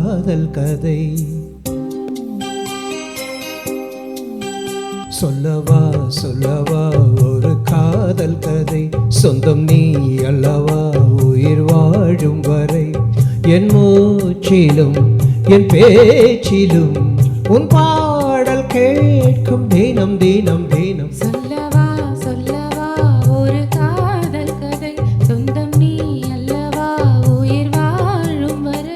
காதல் கதை. சொல்லவா சொல்லவா ஒரு காதல் கதை, சொந்தம் நீ அல்லவா உயிர் வாழும் வரை. என் மூச்சிலும் என் பேச்சிலும் உன் பாடல் கேட்கும் தினம் தினம் தினம். சொல்லவா சொல்லவா ஒரு காதல் கதை, சொந்தம் நீ அல்லவா உயிர் வாழும் வரை.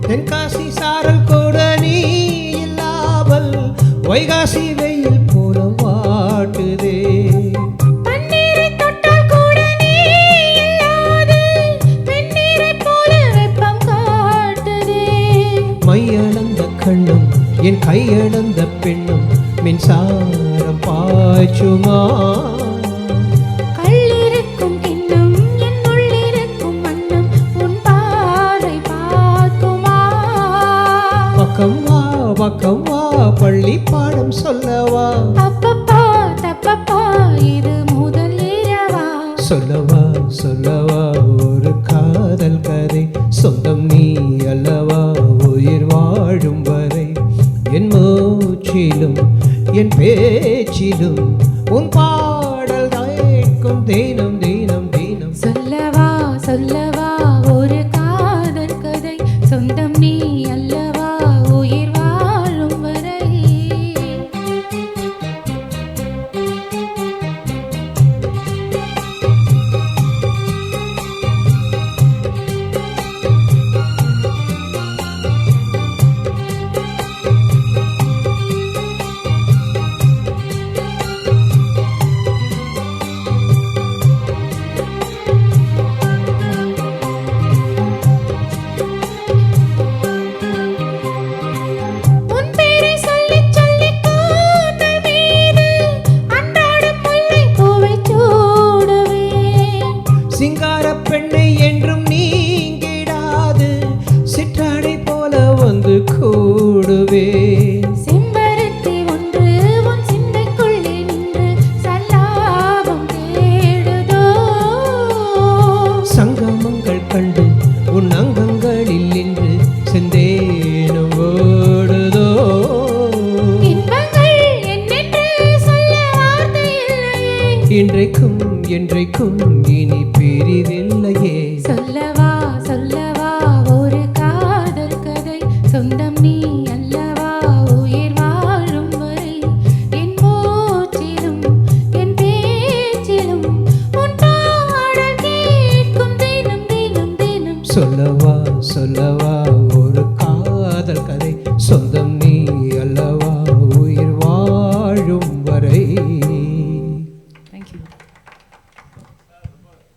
தென்காசி சாரல் கூட நீ இல்லாமல் வைகாசி வெயில் போல வாட்டுதே. பன்னீரை தொட்டால் கூட நீ இல்லாது வெந்நீரை போல வெப்பம் காட்டுதே. மையளந்த கண்ணும் என் கையளந்த பெண்ணும் மின்சாரம் பாய்ச்சுமா. கள்ளிருக்கும் கிண்ணம் என் உள்ளிருக்கும் வண்ணம் உன் பார்வை பார்க்குமா. பக்கம் வா பக்கம் வா பள்ளி பாடம் சொல்லவா. அப்பப்பா தப்பப்பா இது முதல் இரவா. சொல்லவா சொல்லவா ஒரு காதல் கதை, சொந்தம் நீ அல்லவா உயிர் வாழும் வரை. என் மூச்சிலும் என் பேச்சிலும் உன் பாடல் கேட்கும் தினம் தினம் தினம். சொல்லவா சொல்லவா ஒரு காதல் கதை, சொந்தம் நீ அல்லவா உயிர் வாழும் வரை. உன் பேரை சொல்லிச் சொல்லிக் கூந்தல் மீது அன்றாடம் முல்லைப் பூவைச் சூடுவேன். சிங்கார பெண்ணை என்றும் நீங்கிடாது சிற்றாடை போல வந்து கூடுவேன். செம்பருத்தி ஒன்று உன் சிந்தைக்குள்ளே நின்று சல்லாபம் தேடுதோ. சங்கமங்கள் கண்டு உன் அங்கங்களில் நின்று செந்தேனும் ஓடுதோ. இன்பங்கள் என்னென்று சொல்ல வார்த்தை இல்லையே. இன்றைக்கும் என்றைக்கும் இனி பிரிவில்லையே. சொல்ல